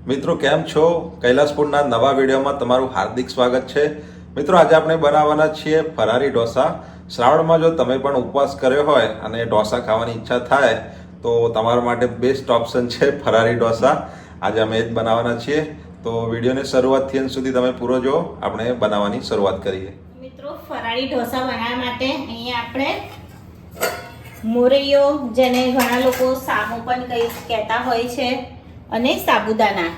મિત્રો કેમ છો? કૈલાસપુરના નવા વિડીયોમાં તમારું હાર્દિક સ્વાગત છે. મિત્રો આજે આપણે બનાવવાના છીએ ફરારી ઢોસા. શ્રાવણમાં જો તમે પણ ઉપવાસ કર્યો હોય અને ઢોસા ખાવાની ઈચ્છા થાય તો તમારા માટે બેસ્ટ ઓપ્શન છે ફરારી ઢોસા. આજે અમે એ જ બનાવવાના છીએ. તો વિડીયોની શરૂઆતથી અંત સુધી તમે પૂરો જો. આપણે બનાવવાની શરૂઆત કરીએ. મિત્રો ફરારી ઢોસા બનાવવા માટે અહીંયા આપણે મોરૈયો, જેને ઘણા લોકો સામો પણ કહેતા હોય છે, અને સાબુદાના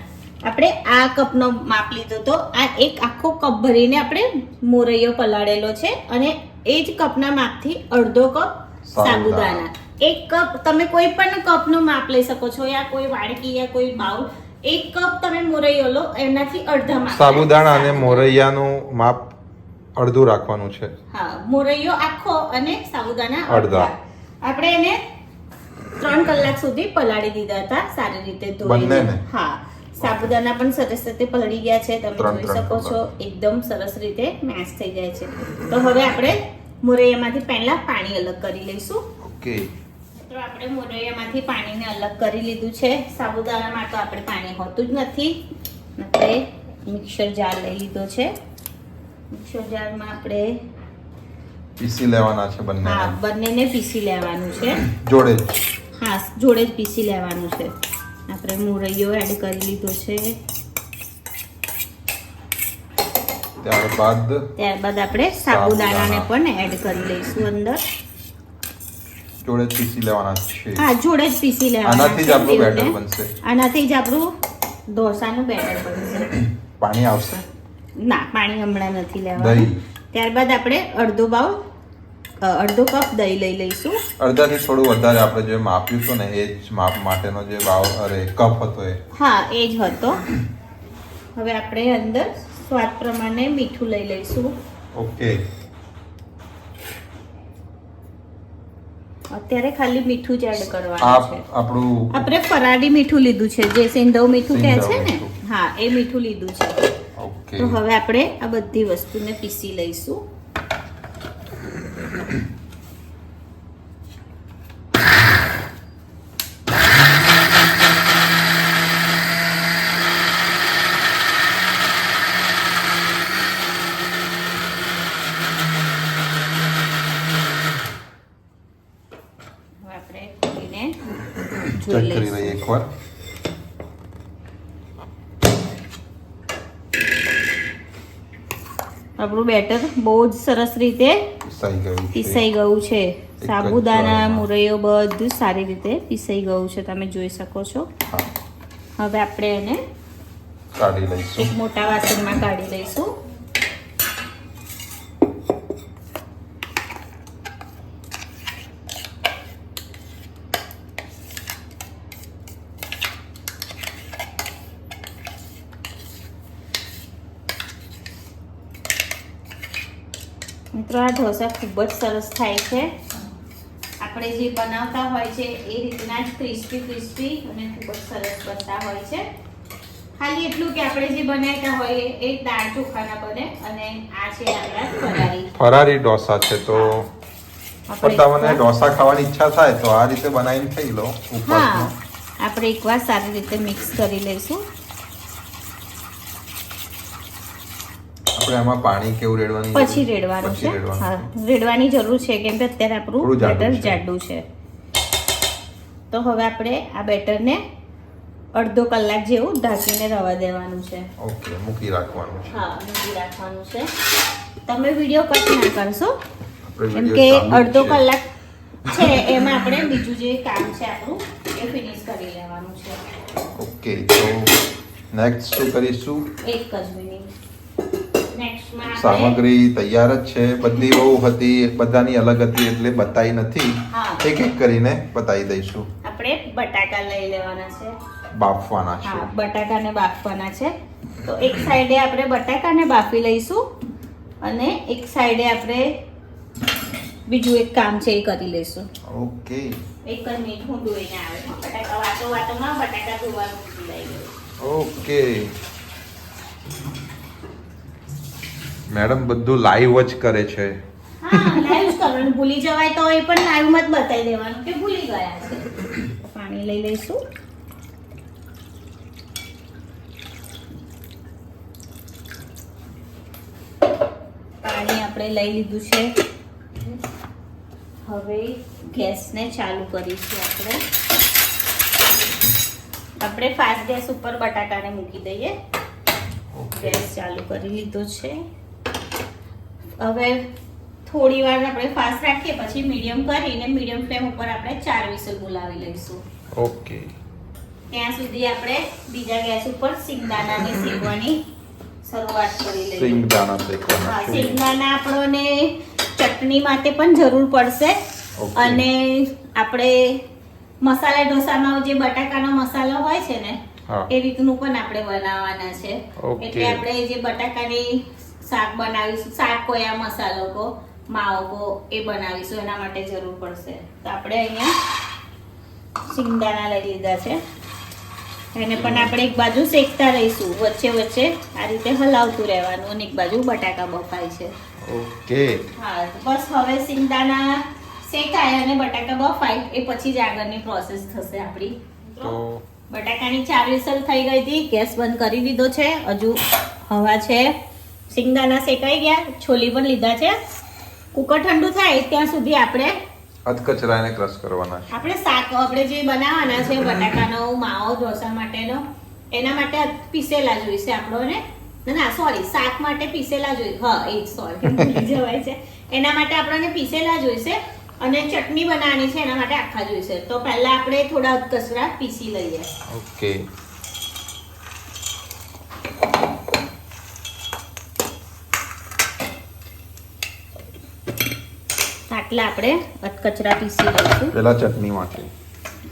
આપણે આ કપનો માપ લીધો તો આ એક આખો કપ ભરીને આપણે મોરૈયો પલાળેલો છે, અને એ જ કપના માપથી અડધો કપ સાબુદાના. એક કપ તમે કોઈ પણ કપનું માપ લઈ શકો છો, યા કોઈ વાડકી યા કોઈ બાઉલ. એક કપ તમે મોરૈયો લો, એનાથી અડધા માપ સાબુદાણા અને મોરૈયાનું માપ અડધું રાખવાનું છે. હા, મોરૈયો આખો અને સાબુદાના અડધા. આપણે એને 3 કલાક સુધી પલાળી દીધા હતા, સારી રીતે ધોઈને. હા, સાબુદાના પણ સરસ રીતે પલળી ગયા છે, તમે જોઈ શકો છો. એકદમ સરસ રીતે મેશ થઈ જાય છે. તો હવે આપણે મોરૈયામાંથી પહેલા પાણી અલગ કરી લઈશું. ઓકે. તો આપણે મોરૈયામાંથી પાણીને અલગ કરી લીધું છે. સાબુદાનામાં તો આપણે પાણી હોતું જ નથી. આપણે મિક્સર જાર લઈ લીધો છે. મિક્સર જારમાં આપણે પીસી લેવાના છે બંને. હા, બંનેને પીસી લેવાનું છે જોડે જ. હા, જોડે જ પીસી લેવાનું છે. આપણે મોરૈયો એડ કરી લીધો છે. ત્યારબાદ આપણે સાબુદાણાને પણ એડ કરી લઈશું અંદર. જોડે જ પીસી લેવાના છે. હા, જોડે જ પીસી લેવાના. આનાથી જ આપણું બેટર બનશે. આનાથી જ આપણું ઢોસાનું બેટર બનશે. પાણી આવશે? ના, પાણી હમણાં નથી લેવાનું. ત્યારબાદ આપણે અડધો કપ દહીં લઈ લઈશું. અડધાથી થોડું વધારે આપણે જે માપ્યું હતું ને એ જ માપ માટેનો જે કપ હતો એ. હા, એ જ હતો. હવે આપણે અંદર સ્વાદ પ્રમાણે મીઠું લઈ લઈશું. ઓકે. અત્યારે ખાલી મીઠું જ એડ કરવાનું છે. આપણે ફરાળી મીઠું લીધું છે, જે સિંધવ મીઠું કહે છે ને. હા, એ મીઠું લીધું છે. ઓકે. તો હવે આપણે આ બધી વસ્તુને પીસી લઈશું. ચેક કરી લઈએ એકવાર. આપણું બેટર બહુ જ સરસ રીતે પીસાઈ ગયું છે. સાબુદાણા, મોરૈયો બધું સારી રીતે પીસાઈ ગયું છે, તમે જોઈ શકો છો. હવે આપણે એને કાઢી લઈશું. એક મોટા વાસણમાં કાઢી લઈશું. મિત્રો, આ ઢોસા ખૂબ જ સરસ થાય છે. આપણે જે બનાવતા હોય છે એ રીતના જ ક્રિસ્પી અને ખૂબ જ સરસ બનતા હોય છે. ખાલી એટલું કે આપણે જે બનાવતા હોય એ દાળ ચોખાના બને, અને આ છે આપણા ફરારી ઢોસા છે. તો તમને ઢોસા ખાવાની ઈચ્છા થાય તો આ રીતે બનાવીને ખાઈ લો. હા, આપણે એકવાર સારી રીતે મિક્સ કરી લઈશું. આપણે આમાં પાણી કેવું રેડવાનું? પછી રેડવાનું છે. હા, રેડવાની જરૂર છે, કેમ કે અત્યારે આપણું બેટર જાડું છે. તો હવે આપણે આ બેટરને અડધો કલાક જેવું ઢાંકીને રવા દેવાનું છે. ઓકે, મૂકી રાખવાનું છે. હા, મૂકી રાખવાનું છે. તમે વિડિયો કટ ના કરશો, કેમ કે અડધો કલાક છે એમાં આપણે બીજું જે કામ છે આપણું એ ફિનિશ કરી લેવાનું છે. ઓકે, તો નેક્સ્ટ શું કરીશું? એક જ મિનિટ. સામગ્રી તૈયાર જ છે. બધી બહુ હતી, બધાની અલગ હતી એટલે બતાવી નથી. એક એક કરીને બતાવી દઈશું. આપણે બટાકા લઈ લેવાના છે, બાફવાના છે. હા, બટાકાને બાફવાના છે. તો એક સાઈડે આપણે બટાકાને બાફી લઈશું, અને એક સાઈડે આપણે બીજું એક કામ છે એ કરી લઈશું. ઓકે. એક જ મિનિટ, હું ધોઈને આવે. બટાકા વાતોમાં બટાકા ધોવાનું ભૂલી ગયું. ઓકે. મેડમ બધું લાઈવ જ કરે છે. હા, લાઈવ જ કરવાનું. ભૂલી જવાય તો એ પણ લાઈવમાં જ બતાવી દેવાનું કે ભૂલી ગયા છે. પાણી લઈ લઈશું. આપણે લઈ લીધું છે. હવે ગેસને ચાલુ કરીશું આપણે ફાસ્ટ ગેસ ઉપર બટાકાને મૂકી દઈએ. ગેસ ચાલુ કરી લીધો છે. હવે થોડી વાર આપણે ફાસ્ટ રાખીએ, પછી મીડિયમ કરીને મીડિયમ ફ્લેમ ઉપર આપણે 4 વિસલ બોલાવી લઈશું. ઓકે. ત્યાં સુધી આપણે બીજા ગેસ ઉપર સિંગદાણાને શેકવાની શરૂઆત કરી લઈએ. સિંગદાણા શેકવાના હા, છે. સિંગદાણા આપણને ચટણી માટે પણ જરૂર પડશે. Okay. અને આપણે મસાલા ઢોસામાં જે બટાકાનો મસાલો હોય છે ને, હા. એ રીતનું પણ આપણે બનાવવાના છે. Okay. એટલે આપણે જે બટાકાની શાક બનાવીશું, શાક કોયા મસાલો કો માવો કો એ બનાવીશું, એના માટે જરૂર પડશે. તો આપણે અહીંયા સિંગદાણા લઈ લીધા છે. એને પણ આપણે એક બાજુ શેકતા રહીશું, વચ્ચે વચ્ચે આ રીતે હલાવતું રહેવાનું, અને એક બાજુ બટાકા બફાય છે. ઓકે. હા, બસ હવે સિંગદાણા શેકાય અને બટાકા બફાય એ પછી જ આગળની પ્રોસેસ થશે આપણી. તો બટાકાની 4 વિસલ થઈ ગઈ હતી, ગેસ બંધ કરી દીધો છે. હજુ હવા છે. સિંગદાણા શેકાઈ ગયા, છોલી પણ લીધા છે. કુકર ઠંડુ થાય ત્યાં સુધી આપણે અધકચરાને ક્રશ કરવાના છે. આપણે શાક આપણે જે બનાવવાના છે બટાકાનો માવો ઢોસા માટેનો, એના માટે પીસેલા જોઈશે આપણને. ના સોરી, શાક માટે પીસેલા જોઈએ. હા, એ સોરી ભૂલી જવાય છે. એના માટે આપણને પીસેલા જોઈશે, અને ચટણી બનાવવાની છે એના માટે આખા જોઈશે. તો પહેલા આપણે થોડા કચરા પીસી લઈએ. ઓકે. આટલા આપણે કચરા પીસી લઈશું. પેલા ચટણીમાંથી.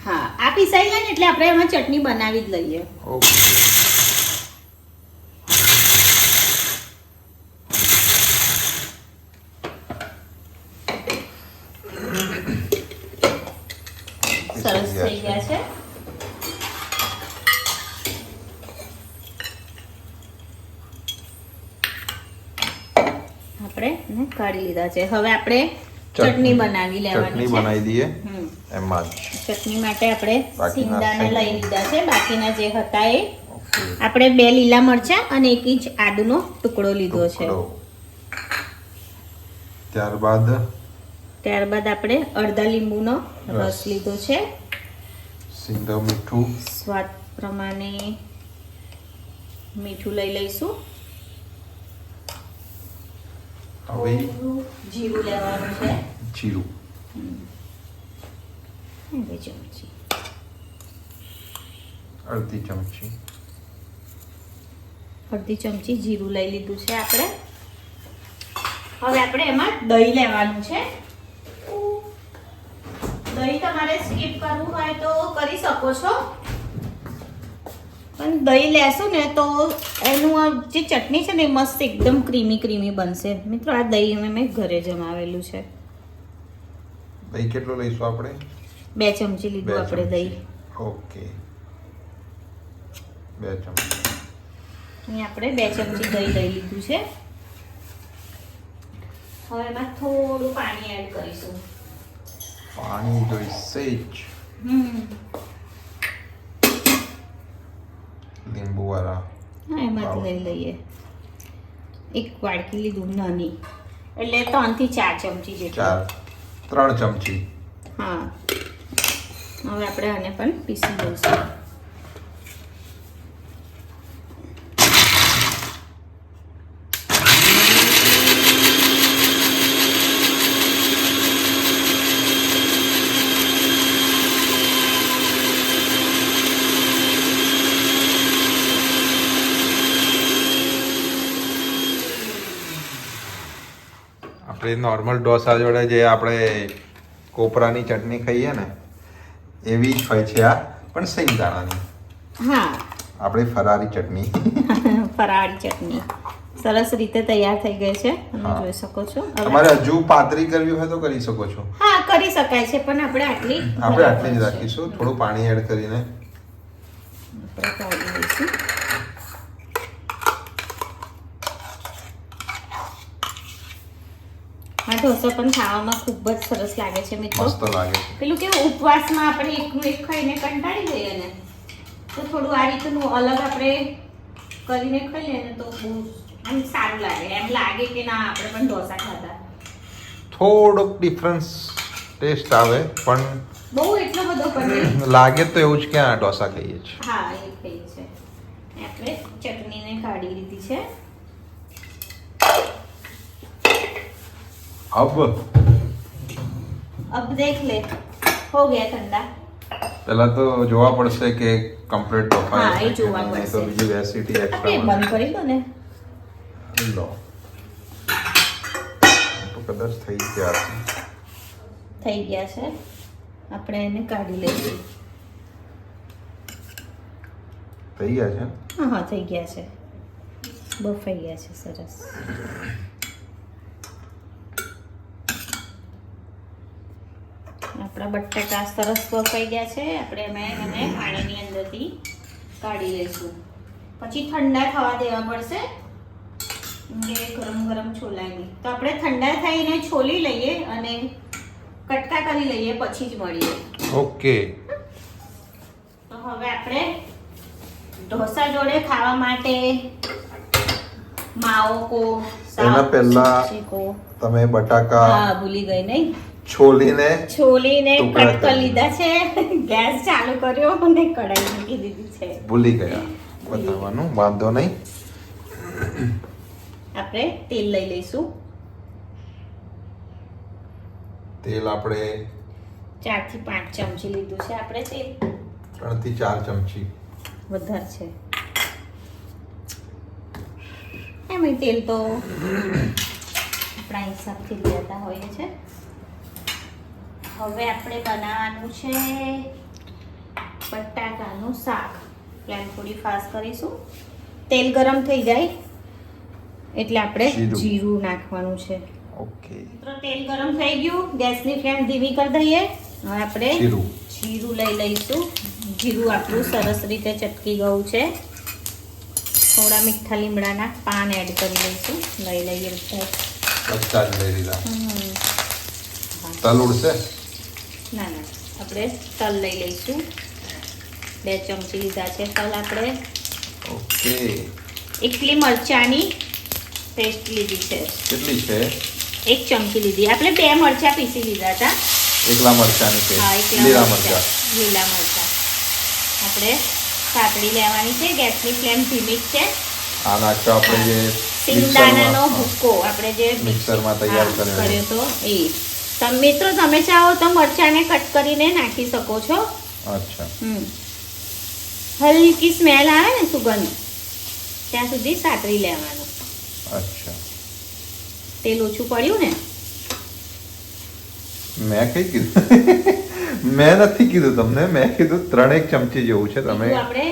હા, આ પીસાઈ જાય ને એટલે આપણે એમાં ચટણી બનાવી જ લઈએ. ઓકે. સરસ થઈ ગયા છે. આપણે એને કાઢી લીધા છે. હવે આપણે ચટણી બનાવી લેવાની ચટણી છે. બનાવી દઈએ હમ. એમાં જ. ચટણી માટે આપણે બાકીના સિંગદાણા લઈ લીધા છે. બાકીના જે હતા એ ઓકે. આપણે 2 લીલા મરચાં અને 1 ઇંચ આદુનો ટુકડો લીધો છે. ટુકડો. ત્યારબાદ આપણે અડધા લીંબુનો રસ રસ. લીધો છે. સિંધવ મીઠું. સ્વાદ પ્રમાણે મીઠું લઈ લઈશું. હવે થોડું જીરું લેવાનું છે. જીરું. બે ચમચી. અડધી ચમચી. અડધી ચમચી જીરું લઈ લીધું છે આપણે. હવે આપણે એમાં દહીં લેવાનું છે. દહીં તમારે સ્કીપ કરવું હોય તો કરી શકો છો, પણ દહીં લેશું ને તો એનું આ જે ચટણી છે ને એ મસ્ત એકદમ ક્રીમી બનશે. મિત્રો, આ દહીં મેં ઘરે જમાવેલું છે. દહીં કેટલું લઈશું આપણે? 2 ચમચી લીધું આપણે દહીં. ઓકે. 2 ચમચી. અહીં આપણે 2 ચમચી દહીં લઈ લીધું છે. હવે એમાં થોડું પાણી એડ કરીશું. પાણી જોઈશે જ. લીંબુ વાળા. હા, એમાંથી લઈ લઈએ. 1 વાડકી લીધું નાની, એટલે 3 થી 4 ચમચી જેટલું. 3 ચમચી. હા, હવે આપણે આને પણ પીસી લઈશું. આપણે નોર્મલ ઢોસા જોડે જે આપણે કોપરાની ચટણી ખાઈએ ને એવી જ હોય છે આ, પણ સિંગદાણાની. હા, આપણે ફરારી ચટણી. ફરાળી ચટણી સરસ રીતે તૈયાર થઈ ગઈ છે, તમે હા. જોઈ શકો છો. હવે તમારે હજુ પાતળી કરવી હોય તો કરી શકો છો. હા, કરી શકાય છે, પણ આપણે આટલી આપણે આટલી જ રાખીશું, થોડું પાણી એડ કરીને. આપણે કાઢી લઈશું. આ ઢોસો પણ ખાવામાં ખૂબ જ સરસ લાગે છે મિત્રો. મસ્ત લાગે છે. પેલું કેવું ઉપવાસમાં આપણે એકનું એક ખાઈને કંટાળી જઈએ ને, તો થોડું આ રીતનું અલગ આપણે કરીને ખાઈ લઈએ ને તો બહુ આમ સારું લાગે, એમ લાગે કે ના આપણે પણ ઢોસા ખાધા. થોડોક ડિફરન્સ ટેસ્ટ આવે પણ બહુ એટલો બધો પણ લાગે તો એવું જ કે આ ઢોસા ખાઈએ છીએ. હા એ થઈ છે. આપણે ચટણીને કાઢી લીધી છે. अब देख ले हो गया ठंडा. પહેલા તો જોવા પડશે કે કમ્પ્લીટ બફાય હા, એ જોવા પડશે. તો બીજી રેસીપી આપણે એક્સ્ટ્રા બંધ કરી દો ને. લો તો કદાચ થઈ ગયા છે. થઈ ગયા છે. આપણે એને કાઢી લઈશું. થઈ ગયા છે. હા હા થઈ ગયા છે. બફાઈ ગયા છે સરસ. આપણા બટાકા સરસ બફાઈ ગયા છે. આપણે એને પાણીની અંદરથી કાઢી લઈશું. પછી ઠંડા થવા દેવા પડશે કે ગરમ ગરમ છોલાય નહીં. તો આપણે ઠંડા થઈને છોલી લઈએ અને કટકા કરી લઈએ પછી જ મળીએ. ઓકે. તો હવે આપણે ઢોસા જોડે ખાવા માટે માવો કો એના પહેલા તમે બટાકા હા ભૂલી ગઈ નહીં છોલીને કટ કરી લીધા છે. ગેસ ચાલુ કર્યો અને કઢાઈ મૂકી દીધી છે. ભૂલી ગયા બતાવવાનું, વાંધો નહીં. આપણે તેલ લઈ લઈશું. તેલ આપણે 4 થી 5 ચમચી લીધું છે. આપણે તેલ 3 થી 4 ચમચી વધારે છે. એમ તેલ તો આપણા હિસાબથી લેતા હોઈએ છે. હવે આપણે બનાવવાનું છે બટાકાનું શાક. ફ્લેમ થોડી ફાસ્ટ કરીશું. તેલ ગરમ થઈ જાય એટલે આપણે જીરું નાખવાનું છે. ઓકે. મિત્રો તેલ ગરમ થઈ ગયું. ગેસની ફ્લેમ ધીમી કરી દઈએ. હવે આપણે જીરું લઈ લઈશું. જીરું આપણું સરસ રીતે ચટકી ગયું છે. થોડા મીઠા લીમડાના પાન એડ કરી લઈશું. લઈ લઈએ બધા જ લઈ લીધા. તલ ઉડશે? ના ના, આપણે તલ લઈ લઈશું. 2 ચમચી લીધા છે તલ આપણે. ઓકે. એકલી મરચાની પેસ્ટ લીધી છે. કેટલી છે? 1 ચમચી લીધી. આપણે 2 મરચા પીસી લીધા હતા. એકલા મરચાની પેસ્ટ. હા, લીલા મરચા. લીલા મરચા આપણે સાતળી લેવાની છે. ગેસની ફ્લેમ ધીમી જ છે. આ નાખ્યો આપણે જે સિંગદાણાનો ભૂકો આપણે જે મિક્સરમાં તૈયાર કર્યો તો એ. મિત્રો તમે ચાહો તો મરચાને કટ કરીને નાખી શકો છો. અચ્છા. હલકી સ્મેલ આવે ને સુગંધ ત્યાં સુધી સાતળી લેવાનું. અચ્છા. તેલ ઓછું પડ્યું ને? મેં કઈ કીધું? મેં નથી કીધું તમને. મેં કીધું 3 ચમચી જેવું છે. તમે આપણે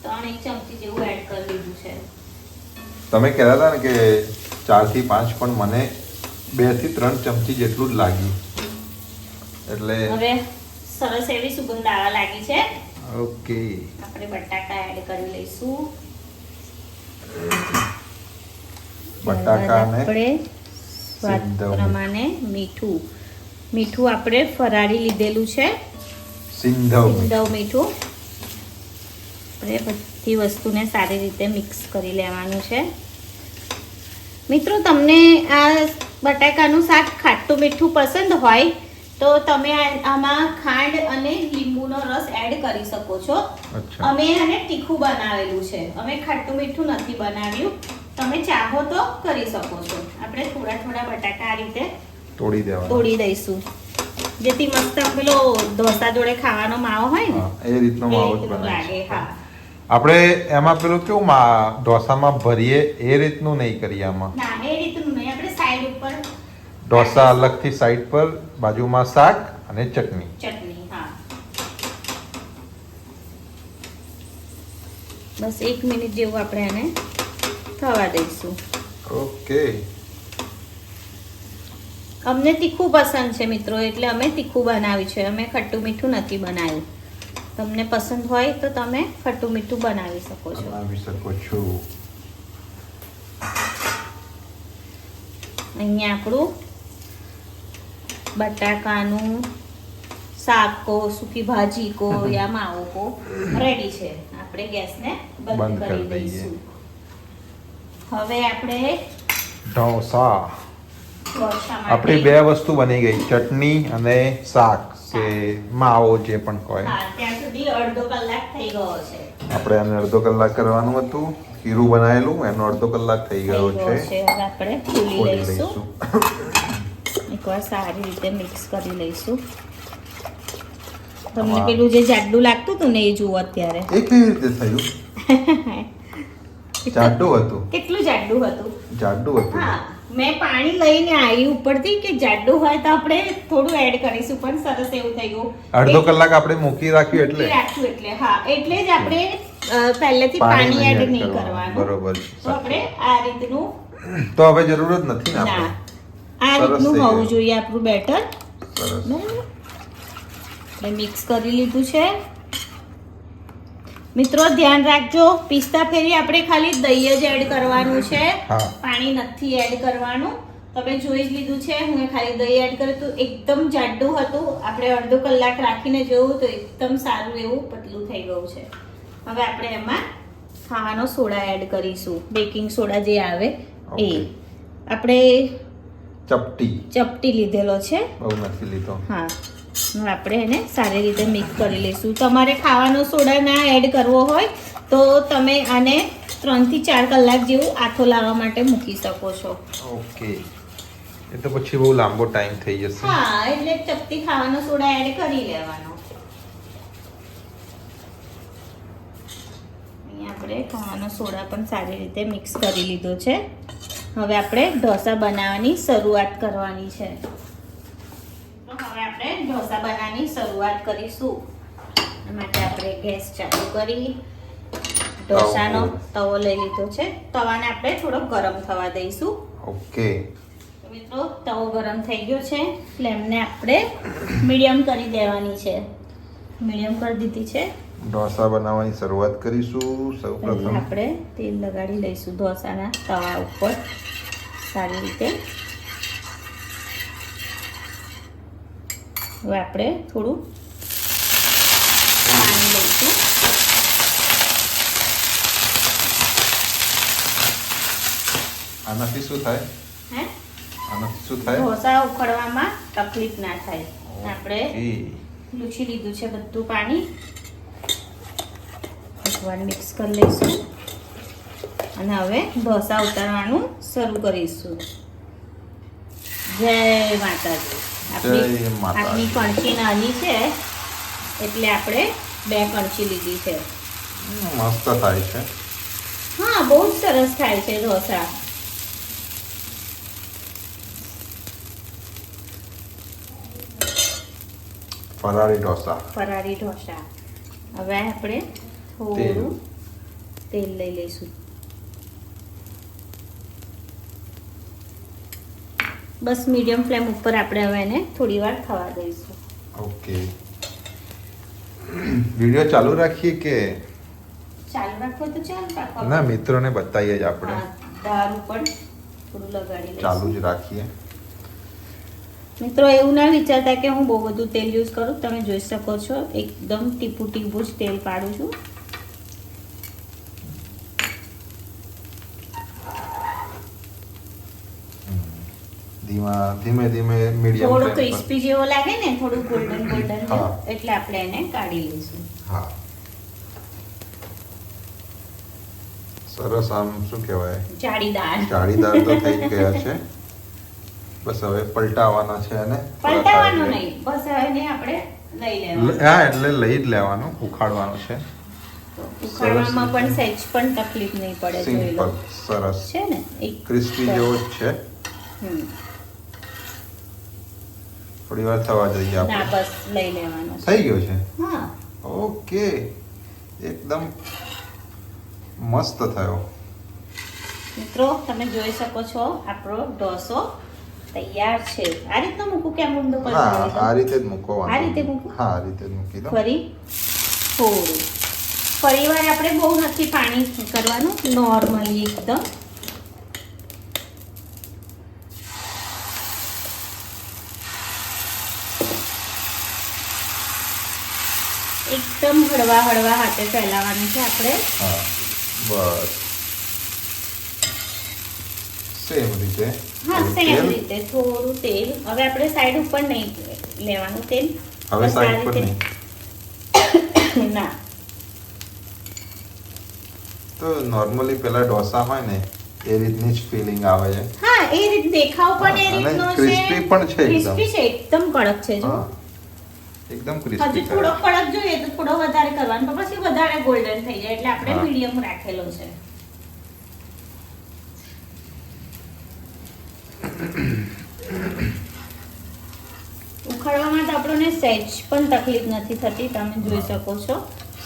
3 ચમચી જેવું એડ કરી દીધું છે. તમે કહેતા હતા ને કે 4 થી 5 પણ મને 2 થી 3 ચમચી જેટલું જ લાગ્યું. એટલે હવે સરસ એવી સુગંધ આવવા લાગી છે. ઓકે. આપણે બટાકા એડ કરી લઈશું. બટાકાને આપણે સ્વાદ પ્રમાણે મીઠું આપણે ફરાળી લીધેલું છે. સિંધવ મીઠું. આપણે બધી વસ્તુને સારી રીતે મિક્સ કરી લેવાનું છે. મિત્રો તમને આ બટાકાનું શાક ખાટું મીઠું પસંદ હોય તો તમે આમાં ખાંડ અને લીંબુનો રસ એડ કરી શકો છો. અમે આને તીખું બનાવેલું છે. અમે ખાટું મીઠું નથી બનાવ્યું. તમે ચાહો તો કરી શકો છો. આપણે થોડા થોડા બટાકા આ રીતે તોડી દઈશું જેથી મસ્ત પેલો ઢોસા જોડે ખાવાનો માવો હોય ને એ રીતનો માવો જ લાગે. હા, આપણે એમાં પેલું કેવું ઢોસામાં ભરીએ એ રીતનું નહીં કરીએ. આમાં ના એ રીતનું નહીં. આપણે સાઈડ ઉપર ઢોસા અલગથી સાઈડ પર, બાજુમાં શાક અને ચટણી. હા, બસ 1 મિનિટ જેવું આપણે આને થવા દઈશું. ઓકે. અમને તીખું પસંદ છે મિત્રો, એટલે અમે તીખું બનાવ્યું છે. અમે ખટ્ટું મીઠું નથી બનાવ્યું. તમને પસંદ હોય તો તમે ખટ્ટું મીઠું બનાવી શકો છો. અહીંયા આપણું બટાકાનું શાક કો, સૂકી ભાજી કો યા માવો કો રેડી છે. આપણે ગેસને બંધ કરી દઈશું. હવે આપણે ઢોસા ઢોસા આપણી માટે 2 વસ્તુ બની ગઈ, ચટણી અને શાક કે માવો જે પણ કહે. હા, ત્યાં સુધી અડધો કલાક થઈ ગયો છે. આપણે આને અડધો કલાક કરવાનું હતું, ખીરું બનાવેલું એનો અડધો કલાક થઈ ગયો છે. હવે આપણે ખોલી ખોલી લઈશું. લઈશું. એકવાર સારી રીતે મિક્સ કરી લઈશું. તમને પેલું જે જાડું લાગતું હતું ને એ જુઓ અત્યારે. એ કેવી રીતે થયું? જાડું હતું. કેટલું જાડું હતું? જાડું હતું. હા, મેં પાણી લઈને આવી ઉપરથી કે જાડું હોય તો આપણે થોડું એડ કરીશું, પણ સરસ એવું થઈ ગયું. અડધો કલાક આપણે મૂકી રાખ્યું એટલે રાખ્યું એટલે હા, એટલે જ આપણે પહેલેથી પાણી એડ નહીં કરવાનું. બરોબર છે. તો આપણે આ રીતનું તો હવે જરૂર જ નથી ને ના, આપણે. આ સરસ રીતનું થઈ હોવું ગયું. જોઈએ આપણું બેટર. સરસ. આપણે મિક્સ કરી લીધું છે. મિત્રો ધ્યાન રાખજો, પિસ્તા ફેરી આપણે ખાલી દહીં જ એડ કરવાનું છે, હા. પાણી નથી એડ કરવાનું. તમે જોઈ જ લીધું છે, હું ખાલી દહીં એડ કર્યું હતું. એકદમ જાડું હતું, આપણે અડધો કલાક રાખીને જોયું તો એકદમ સારું એવું પતલું થઈ ગયું છે. હવે આપણે એમાં ખાવાનો સોડા એડ કરીશું, બેકિંગ સોડા જે આવે એ. Okay. આપણે ચપટી લીધેલો છે. બહુ નથી લીધો. હા, હવે આપણે એને સારી રીતે મિક્સ કરી લઈશું. તમારે ખાવાનો સોડા ના એડ કરવો હોય તો તમે આને 3 થી 4 કલાક જેવું આથો લાવવા માટે મૂકી શકો છો. ઓકે, એ તો પછી બહુ લાંબો ટાઈમ થઈ જશે. હા, એટલે ચપટી ખાવાનો સોડા એડ કરી લેવાનો. અહીંયા આપણે ખાવાનો સોડા પણ સારી રીતે મિક્સ કરી લીધો છે. હવે આપણે ઢોસા બનાવવાની શરૂઆત કરવાની છે. હવે આપણે ઢોસા બનાવવાની શરૂઆત કરીશું. એ માટે આપણે ગેસ ચાલુ કરી ઢોસાનો તવો લઈ લીધો છે. તવાને આપણે થોડો ગરમ થવા દઈશું. ઓકે. મિત્રો તવો ગરમ થઈ ગયો છે. ફ્લેમને આપણે મીડિયમ કરી દેવાની છે. મીડિયમ કરી દીધી છે. ઢોસા બનાવવાની શરૂઆત કરીશું. સૌપ્રથમ આપણે તેલ લગાડી લઈશું ઢોસાના તવા ઉપર સારી રીતે. હવે આપણે થોડું પાણી લઈશું. આનાથી શું થાય? હે, આનાથી શું થાય? ઢોસા ઉખડવામાં તકલીફ ના થાય. આપણે ઓકે. લૂછી લીધું છે બધું પાણી. એકવાર મિક્સ કરી લઈશું અને હવે ઢોસા ઉતારવાનું શરૂ કરીશું. જય માતાજી. જય માતાજી. આપણી કણકી નાની છે એટલે આપણે 2 કણકી લીધી છે. મસ્ત થાય છે. હા, બહુ જ સરસ થાય છે ઢોસા. ફરારી ઢોસા. ફરારી ઢોસા. હવે આપણે થોડું તેલ લઈ લઈશું. બસ મીડિયમ ફ્લેમ ઉપર આપણે હવે એને થોડી વાર થવા દઈશું. ઓકે. વિડિયો ચાલુ રાખીએ કે ચાલુ રાખવો તો ચાલુ રાખો. ના, મિત્રોને બતાવીએ જ આપણે. હા, દાળ ઉપર થોડું લગાડી લઈશું. ચાલુ જ રાખીએ. મિત્રો એવું ના વિચારતા કે હું બહુ બધું તેલ યુઝ કરું. તમે જોઈ શકો છો એકદમ ટીપું ટીપું જ તેલ પાડું છું. ધીમે ધીમે મીડિયમ થોડું ક્રિસ્પી જેવો લાગે ને, થોડું ગોલ્ડન ગોલ્ડન હા. એટલે આપણે એને કાઢી લઈશું. હા, સરસ. આમ શું કહેવાય, જાળીદાર. જાળીદાર તો થઈ જ ગયા છે. બસ હવે પલટાવવાના છે અને પલટાવવાનું નહીં, બસ હવે એને આપણે લઈ લેવાનું. હા, એટલે લઈ જ લેવાનું, ઉખાડવાનું છે. ઉખાડવામાં પણ સહેજ પણ તકલીફ નહીં પડે. જોઈ લો. સિમ્પલ, સરસ છે ને એક ક્રિસ્પી જેવો જ છે. હમ. થોડી વાર થવા જોઈએ ના, આપણે. બસ લઈ લેવાનું છે. થઈ ગયો છે. હા, ઓકે, એકદમ મસ્ત થયો. મિત્રો તમે જોઈ શકો છો આપણો ઢોસો તૈયાર છે. આ રીતનું મૂકું કે આમ ઊંધો કરી હા, દઉં? આ રીતે જ મૂકવાનું. આ રીતે મૂકું? હા, આ રીતે જ મૂકી દો. ફરી થોડું ફરીવાર આપણે બહુ નથી પાણી કરવાનું, નોર્મલી એકદમ. એકદમ હળવા હળવા હાથે ફેલાવવાનું છે આપણે. હા, બસ. સેમ રીતે હા થોડું સેમ તેલ. રીતે થોડું તેલ. હવે આપણે સાઈડ ઉપર નહીં લેવાનું તેલ. હવે બસ આ સાઈડ પર રીતે. નહીં. ના તો નોર્મલી પેલા ઢોસા હોય ને એ રીતની જ ફિલિંગ આવે છે. હા એ રીત દેખાવ પણ એ અને રીતનો છે. crispy પણ છે એકદમ. ક્રિસ્પી છે એકદમ કડક છે જો. હા એકદમ હજુ ક્રિસ્પી થોડો કડક જોઈએ તો થોડો વધારે કરવાનો પણ પછી વધારે ગોલ્ડન થઈ જાય એટલે આપણે હા. મીડિયમ રાખેલો છે. ઉખાડવામાં તો આપણને સહેજ પણ તકલીફ નથી થતી, તમે જોઈ શકો છો.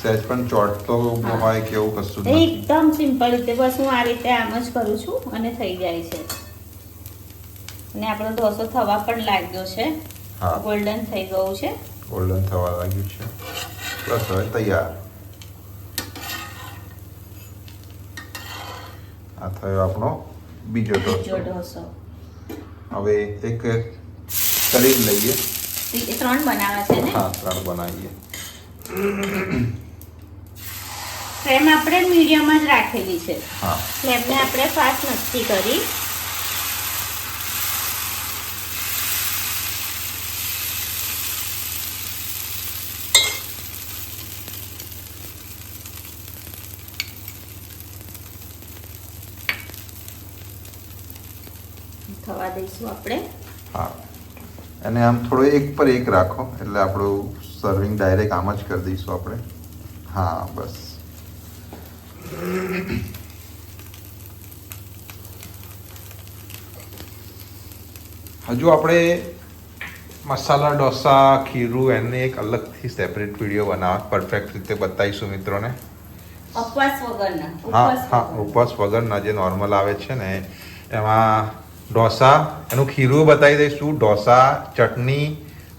સહેજ પણ ચોટતો હા. હોય કે એવું કશું જ નથી. એકદમ સિમ્પલ રીતે બસ હું આ રીતે આમ જ કરું છું અને થઈ જાય છે. અને આપણો ઢોસો થવા પણ લાગ્યો છે, હા ગોલ્ડન થઈ ગયું છે. ગોલ્ડન થવા લાગ્યું છે. બસ હવે તૈયાર. આ થયો આપણો બીજો બીજો ઢોસો. ઢોસો. હવે એક કરી જ લઈએ. એ 3 બનાવવા છે ને. હા 3 બનાવીએ. ફ્લેમ આપણે મીડિયમ જ રાખેલી છે. હા ફ્લેમને આપણે ફાસ્ટ નથી કરી. થવા દઈશું આપણે. હા અને આમ થોડો એક પર એક રાખો એટલે આપણું સર્વિંગ ડાયરેક્ટ આમ જ કરી દઈશું આપણે. હા બસ. હજુ આપણે મસાલા ઢોસા ખીરું એને એક અલગથી સેપરેટ વિડીયો બનાવવા પરફેક્ટ રીતે બતાવીશું મિત્રોને. ઉપવાસ વગરના. હા ઉપવાસ હા વગરના. ઉપવાસ વગરના જે નોર્મલ આવે છે ને એમાં ઢોસા એનું ખીરું બતાવી દઈશું, ઢોસા, ચટણી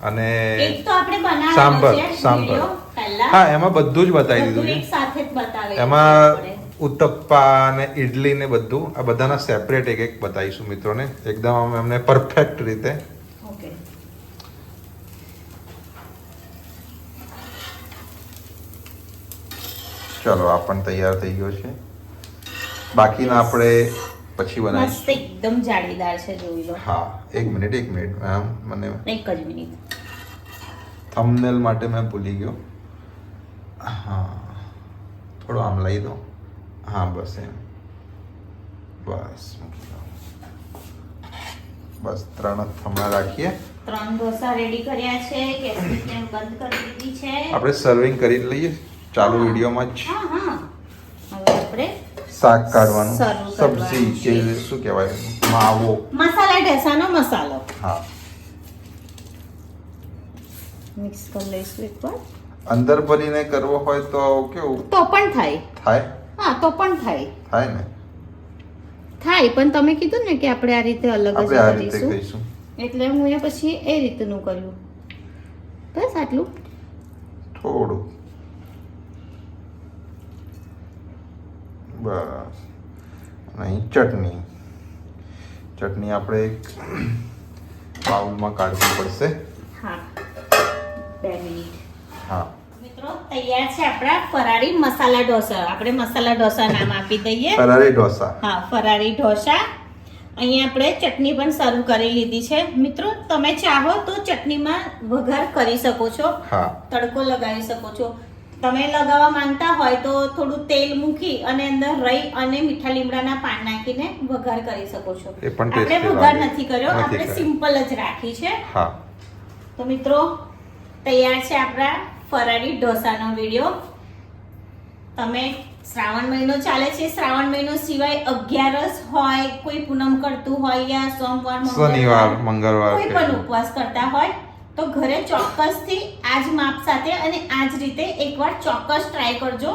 અને એક તો આપણે બનાવેલો સાંભર છે સાંભર. વિડિયો પહેલા. હા એમાં બધું જ બતાવી બધું દીધું એક સાથે જ બતાવેલું છે. એમાં આપણે. ઉત્તપ્પા અને ઇડલી ને બધું આ બધાના સેપરેટ એક એક બતાવીશું મિત્રોને એકદમ આમ એમને પરફેક્ટ રીતે. ઓકે. ચલો આ પણ તૈયાર થઈ ગયો છે. બાકીના આપણે પછી મસ્ત બનાવીશું. એકદમ જાળીદાર છે, જોઈ લો. હા એક મિનિટ આમ મને એક જ મિનિટ. થંબનેલ માટે મેં ભૂલી ગયો. હા થોડો આમ લઈ દો. હા બસ એમ બસ મૂકી દો. બસ 3 જ થંબના રાખીએ. 3 ઢોસા રેડી કર્યા છે. ગેસની ફ્લેમ બંધ કરી દીધી છે. આપણે સર્વિંગ કરી જ લઈએ ચાલુ હા. વિડીયોમાં જ. હા હા. હવે આપણે શાક કાઢવાનું, સર્વ કરવાનું સબ્જી છે. કે શું કહેવાય માવો. મસાલા ઢોસાનો મસાલો હા મિક્સ કરી લઈશું એકવાર. અંદર ભરીને કરવો હોય તો કેવું તો પણ થાય. થાય હા તો પણ થાય. થાય ને થાય પણ તમે કીધું ને કે આપણે આ રીતે અલગ જ આપણે આ રીતે કરીશું, કહીશું. એટલે હું એ પછી એ રીતનું કર્યું. બસ આટલું. થોડું બસ. અહીં ચટણી આપણે એક બાઉલમાં કાઢવી પડશે. હા 2 મિનિટ. હા મિત્રો તૈયાર છે આપણા ફરારી મસાલા ઢોસા. આપણે મસાલા ઢોસા નામ આપી દઈએ. ફરારી ઢોસા. હા ફરારી ઢોસા. અહીંયા આપણે ચટણી પણ સર્વ કરી લીધી છે. મિત્રો તમે ચાહો તો ચટણીમાં વઘાર કરી શકો છો, હા તડકો લગાવી શકો છો. તમે લગાવવા માંગતા હોય તો થોડું તેલ મૂકી અને અંદર રહી અને મીઠા લીમડાના પાન નાખીને વઘાર કરી શકો છો. એ પણ આપણે tasty વઘાર લાગે. નથી કર્યો, નથી આપણે કર્યો. સિમ્પલ જ રાખી છે. હા તો મિત્રો તૈયાર છે આપણા ફરારી ઢોસાનો વિડીયો. તમે શ્રાવણ મહિનો ચાલે છે, શ્રાવણ મહિનો સિવાય 11 હોય, કોઈ પૂનમ કરતું હોય યા સોમવાર શનિવાર મંગળવાર કોઈ પણ ઉપવાસ કરતા હોય તો ઘરે ચોક્કસથી આ જ માપ સાથે અને આ જ રીતે એકવાર ચોક્કસ ટ્રાય કરજો.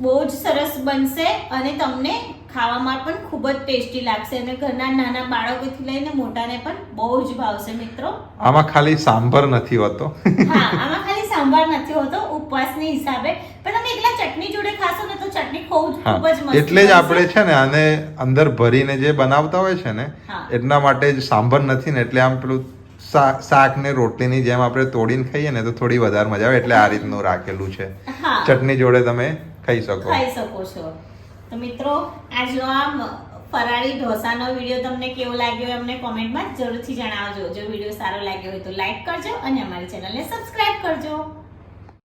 બહુ જ સરસ બનશે અને તમને ખાવામાં પણ ખૂબ જ ટેસ્ટી લાગશે અને ઘરના નાના બાળકોથી લઈને મોટાને પણ બહુ જ ભાવશે મિત્રો. આમાં ખાલી સાંભર નથી હોતો. હા આમાં ખાલી સાંભાર નથી હોતો ઉપવાસની હિસાબે, પણ તમે એકલા ચટણી જોડે ખાશો ને તો ચટણી ખૂબ જ મસ્ત એટલે જ બનશે. આપણે છે ને આને અંદર ભરીને જે બનાવતા હોય છે ને હા. એટલા માટે જ સાંભર નથી ને એટલે આમ પેલું શાક ને રોટલીની જેમ આપણે તોડીને ખાઈએ ને તો થોડી વધારે મજા આવે એટલે આ રીતનું રાખેલું છે. હા ચટણી જોડે તમે ખાઈ શકો. ખાઈ શકો છો. તો મિત્રો આજનો આ ફરાળી ઢોસાનો વિડીયો તમને કેવો લાગ્યો અમને કોમેન્ટમાં જરૂરથી જણાવજો. જો વિડીયો સારો લાગ્યો હોય તો લાઈક કરજો અને અમારી ચેનલને સબસ્ક્રાઇબ કરજો.